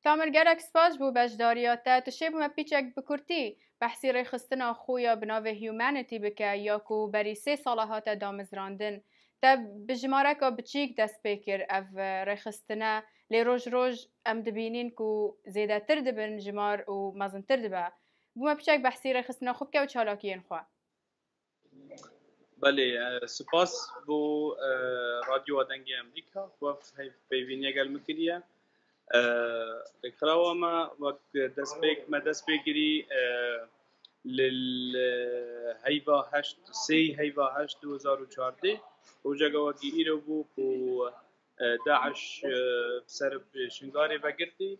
تامر گلک سپاس بو بجداریاته تشی بو مپیچک بکرتی بحثی ریخستنا خویا بناوه هیومانیتی بکه یا کو بری 3 ساله دامزراندن تا بجماره که بچیک دست بکر اف ریخستنا لی روز ام دبینین کو زیده تر دبن جمار و مزن تر دبا بو مپیچک بحثی ریخستنا خوب که و چالاکین خواه. بله سپاس بو رادیو دنگی امریکا و پیوینی گل مکریه بکراوه ما وقت دست بگیری للهيبة هشت سي هيبة هشت 2014 وجا وقي إيرو بو داعش بسرب شنغاري بقرتي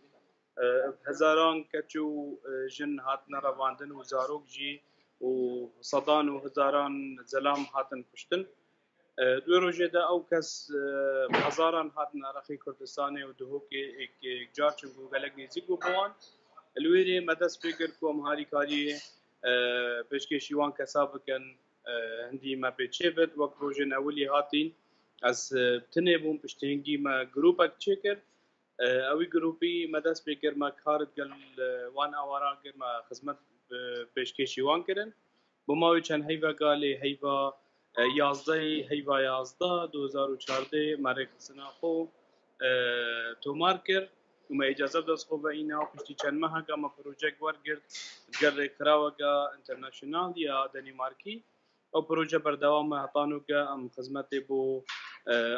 هزاران كتشو جن هاتنا رواندن وزاروك جي وصدان وهزاران زلام هاتن كشتن دو روجه دا او کس هزاران هاتنا رخي كردستاني ودهوكي جارچن بو غلق نزيق بوان الويري مدس فكر كوم هاري كاري بشكي وان کسا بکن هندی ما پیچید وقت روزن اولی هاتین از تنه بوم پشتینگی ما گروپک چکر اوی گروپی مدرس بکر ما کارت گل وان آواران کر ما خدمت پیشکشی وان کردن بماوی چند هیوا گالی هیوا 11 2014 مرک سناخو تومار کرد و ما اجازه دست خوب اینا پشتی چند ماه که ما پروژه ورگرد گر کراوگا انترناشنال یا دنمارکی او پروژه بردوام هطانو که ام خدمت بو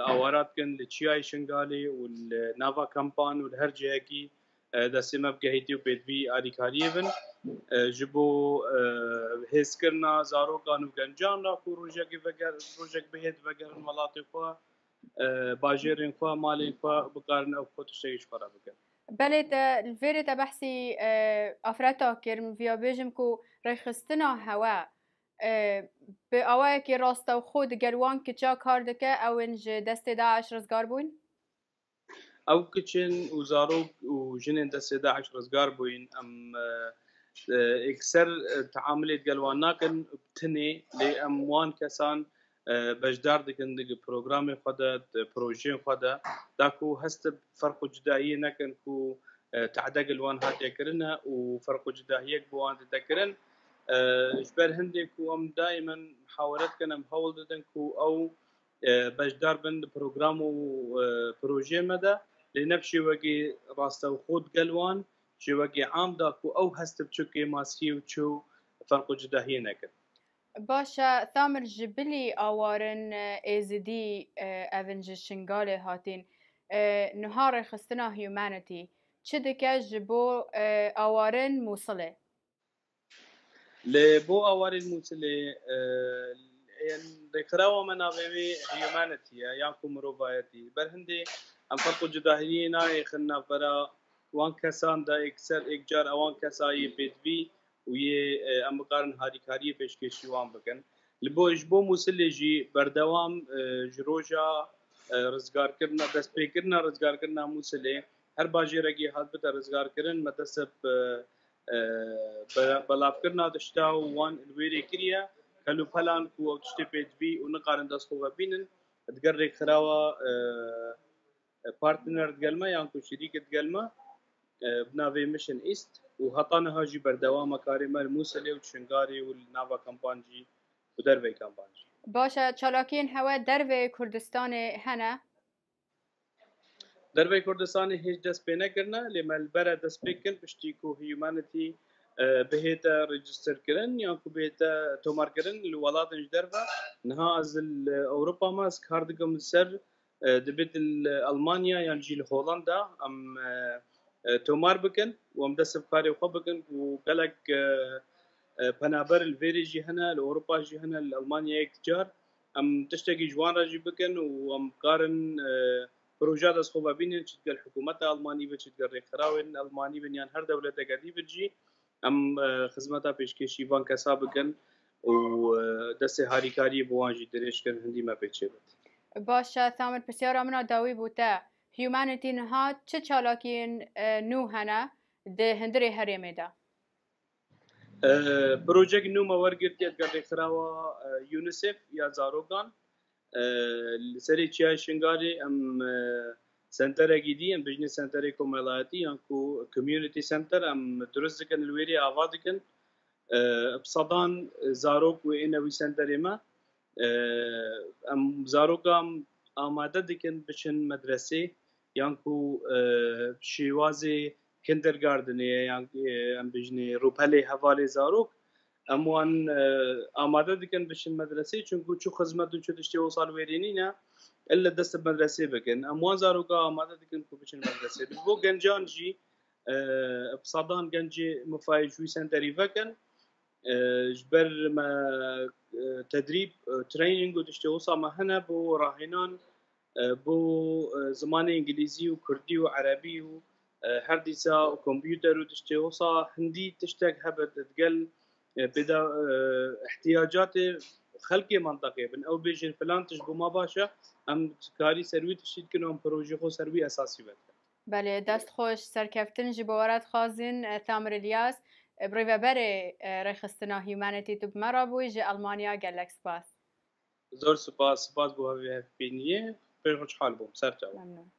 اوارات کن لچیای شنگالی و ناوا کمپان و هر جهه کی دستی مبگهیتی و بدوی آریکاریه بن جبو حس کرنا زارو کانو گنجان را پروژه کی وگر پروژه بهت وگر ملاتی خو باجرین خو مالین خو بکارن او خودشیش خرا بکن بله الفيري تبحثي افراتا كرم فيا بيجم كو ريخستنا هوا بأواكي راستا وخود جلوان كتشا كاردكا او انج دست داعش رزقار بوين او كتشن وزارو وجنن دست داعش رزقار بوين ام اكثر تعاملت جلوان ناكن بتني لاموان كسان بجدار دکن دیگه پروگرام خدا پروژه خدا داکو هست فرق جدایی نکن کو تعدق الوان هات يكرنا وفرق جدایی بوان تذكرن اجبر هندي كو ام دائما محاولات كنا محاول ددن كو او بجدار بند پروگرام و پروژه مدا لنفشي وقي راسته وخود قلوان شي وقي عام داكو او هست بچوكي ماسكي وچو فرق جدایی نکن باشا ثامر جبلي اوارن ازدي افنج شنغالي هاتين نهار خستنا هيومانيتي چدكا جبو اوارن موصله لبو اوارن موصله ذكروا منابعي هيومانيتي ياكم ربايتي برهندي ام فرق جداهينا يخنا برا وان كسان دا اكثر اكجار اوان كساي بدوي وي ام قارن هاري كاري پیشکشی وان بکن لبو اجبو موسلجي بردوام جروجا رزگار کرنا دست پیکرنا رزگار کرنا موسله هر باجی رگی حد بتا رزگار کرن مدسب بلاف کرنا دشتا وان الويري كريا كلو فلان كو تشتي بي ونقارن دست خوبا بينن تقرر خراوا بارتنر تقلما يعني شريكة تقلما بنافي ميشن ايست وهطانا هاجي بردوام كاريما الموسلي وشنغاري والنافا كامبانجي ودربي كامبانجي باشا چالاكين هوا دربي كردستان هنا دربي كردستان هيج دست بينا كرنا لما البرا دست بيكن بشتيكو هيومانيتي بهيتا ريجستر كرن يعني بهيتا تومار كرن الولاد دربا نها از اوروبا ما سكاردكم السر دبت المانيا يعني جيل هولندا ام تومار بكن ومدسب كاري وخو بكن وقالك بنابر الفيري جي هنا الاوروبا جي هنا الالمانيا اكتجار ام تشتكي جوان راجي بكن وام قارن بروجات از خوبا بين تشتغل الحكومه الالمانيه بتشتغل خراوين الالماني بن يعني هر دوله تقدي بتجي ام خدمتها پیشکشی وان کسا بکن و دست هاری کاری بوانجی درش کن هندی ما پیچه باشا ثامر بسيارة منا داوي بوتا هيومانيتي نها چه چالاكين نو هنا ده هندري هريمي دا بروجيك نو ما ورگرت يد قرر خراوا يونيسف يا زاروغان سري چيا شنگاري ام سنتر جديد ام بجني سنتر كوميلاتي انكو كوميونيتي سنتر ام درس كان الويري افاد كان بصدان زاروك وينوي سنتر ما ام زاروكام آماده دکن بچن مدرسه یانکو شیوازی کندرگاردنی یانکو ام بجنی روپلی حوالی زاروک اموان آماده دکن بچن مدرسه چونکو چو خدمت چو تشتی وصال ویرینی نه الا دست مدرسه بکن اموان زاروکا آماده دکن کو بچن مدرسه بو گنجان جی بصدان گنجی مفايج ويسنتري فكن جبر ما تدريب تريننج وتشتغل صار هنا بو راهنان بو زمان انجليزي وكردي وعربي هر ديسا وكمبيوتر وتشتغل صار هندي تشتغل هبت تقل بدا احتياجات خلقي منطقي بن او بيجن فلان تشبو ما باشا ام كاري سروي تشتيد كنهم بروجي خو سروي اساسي بد بله دست خوش سرکفتن جی باورت خازن تامر الیاس بریو بره رخصتنا هیومانیتی تو بمرا بوی جی المانیا گلک سپاس زور سپاس بو هاوی بینیه پر خوش حال بوم سر ممنون